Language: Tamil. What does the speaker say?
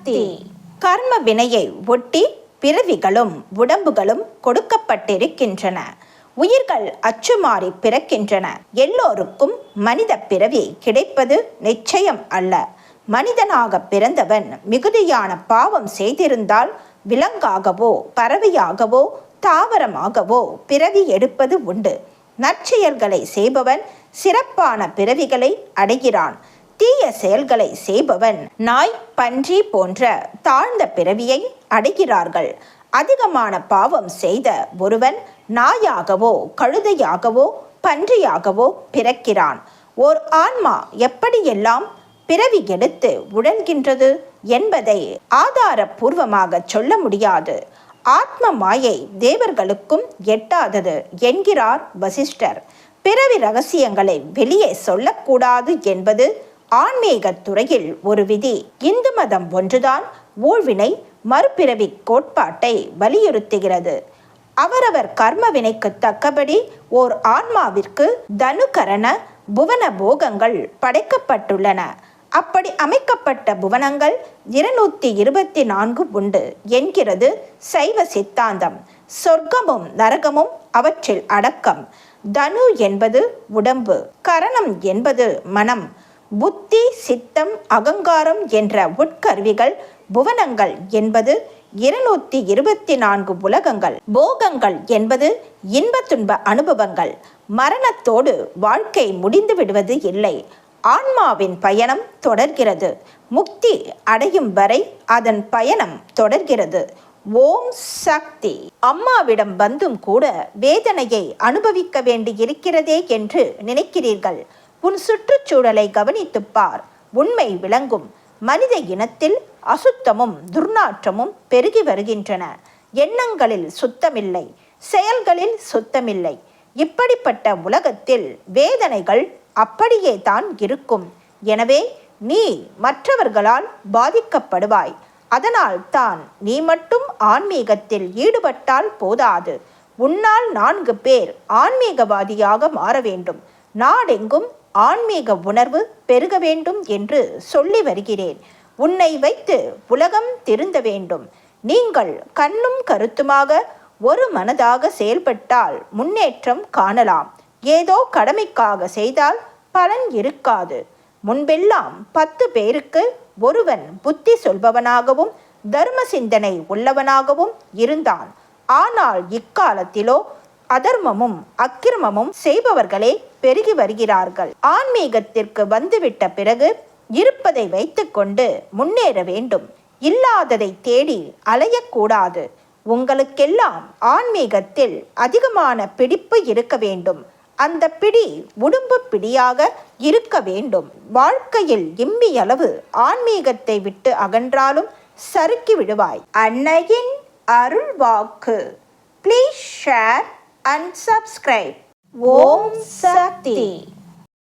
சக்தி. கர்ம வினையை ஒட்டி பிறவிகளும் உடம்புகளும் கொடுக்கப்பட்டிருக்கின்றன. உயிர்கள் அச்சுமாறி பிறக்கின்றன. எல்லோருக்கும் மனித பிறவி கிடைப்பது நிச்சயம் அல்ல. மனிதனாக பிறந்தவன் மிகுதியான பாவம் செய்திருந்தால் விலங்காகவோ பறவையாகவோ தாவரமாகவோ பிறவி எடுப்பது உண்டு. நற்செயல்களை செய்பவன் சிறப்பான பிறவிகளை அடைகிறான். தீய செயல்களை செய்பவன் நாய், பன்றி போன்ற தாழ்ந்த பிறவியை அடைகிறார்கள். அதிகமான பாவம் செய்த ஒருவன் நாயாகவோ கழுதையாகவோ பன்றியாகவோ பிறக்கிறான். ஓர் ஆன்மா எப்படியெல்லாம் பிறவி எடுத்து உழல்கின்றது என்பதை ஆதாரபூர்வமாக சொல்ல முடியாது. ஆத்ம மாயை தேவர்களுக்கும் எட்டாதது என்கிறார் வசிஷ்டர். பிறவி ரகசியங்களை வெளியே சொல்லக்கூடாது என்பது ஆன்மீக துறையில் ஒரு விதி. இந்து மதம் ஒன்றுதான் ஊழ்வினை மறுபிறவி கோட்பாட்டை வலியுறுத்துகிறது. அவரவர் கர்ம வினைக்கு தக்கபடி ஓர் ஆன்மாவிற்கு தனுகரண புவன போகங்கள் படைக்கப்பட்டுள்ளன. அப்படி அமைக்கப்பட்ட புவனங்கள் 224 உண்டு என்கிறது சைவ சித்தாந்தம். சொர்க்கமும் நரகமும் அவற்றில் அடக்கம். தனு என்பது உடம்பு, கரணம் என்பது மனம், புத்தி, சித்தம், அகங்காரம் என்ற உட்கருவிகள். புவனங்கள் என்பது 224 உலகங்கள். போகங்கள் என்பது இன்ப துன்ப அனுபவங்கள். மரணத்தோடு வாழ்க்கை முடிந்து விடுவது இல்லை. ஆன்மாவின் பயணம் தொடர்கிறது. முக்தி அடையும் வரை அதன் பயணம் தொடர்கிறது. ஓம் சக்தி. அம்மாவிடம் வந்தும் கூட வேதனையை அனுபவிக்க வேண்டியிருக்கிறதே என்று நினைக்கிறீர்கள். உன் சுற்றுச்சூழலை கவனித்துப் பார். உண்மை விளங்கும். மனித இனத்தில் அசுத்தமும் துர்நாற்றமும் பெருகி வருகின்றன. எண்ணங்களில் சுத்தமில்லை, செயல்களில் சுத்தமில்லை. இப்படிப்பட்ட உலகத்தில் வேதனைகள் அப்படியே தான் இருக்கும். எனவே நீ மற்றவர்களால் பாதிக்கப்படுவாய். அதனால் தான் நீ மட்டும் ஆன்மீகத்தில் ஈடுபட்டால் போதாது. உன்னால் 4 பேர் ஆன்மீகவாதியாக மாற வேண்டும். நாடெங்கும் ஆன்மீக உணர்வு பெருக வேண்டும் என்று சொல்லி வருகிறேன். உன்னை வைத்து உலகம் திருந்த வேண்டும். நீங்கள் கண்ணும் கருத்துமாக ஒரு மனதாக செயல்பட்டால் முன்னேற்றம் காணலாம். ஏதோ கடமைக்காக செய்தால் பலன் இருக்காது. முன்பெல்லாம் 10 பேருக்கு ஒருவன் புத்தி சொல்பவனாகவும் தர்ம சிந்தனை உள்ளவனாகவும் இருந்தான். ஆனால் இக்காலத்திலோ அதர்மமும் அக்கிரமமும் செய்பவர்களே பெருகி வருகிறார்கள். ஆன்மீகத்திற்கு வந்துவிட்ட பிறகு இருப்பதை வைத்துக்கொண்டு முன்னேற வேண்டும். இல்லாததை தேடி அலையக்கூடாது. உங்களுக்கெல்லாம் ஆன்மீகத்தில் அதிகமான பிடிப்பு இருக்க வேண்டும். அந்த பிடி உடும்பு பிடியாக இருக்க வேண்டும். வாழ்க்கையில் இம்மியளவு ஆன்மீகத்தை விட்டு அகன்றாலும் சறுக்கி விடுவாய். அன்னையின் அருள் வாக்கு. Please share and subscribe. Om Sakthi.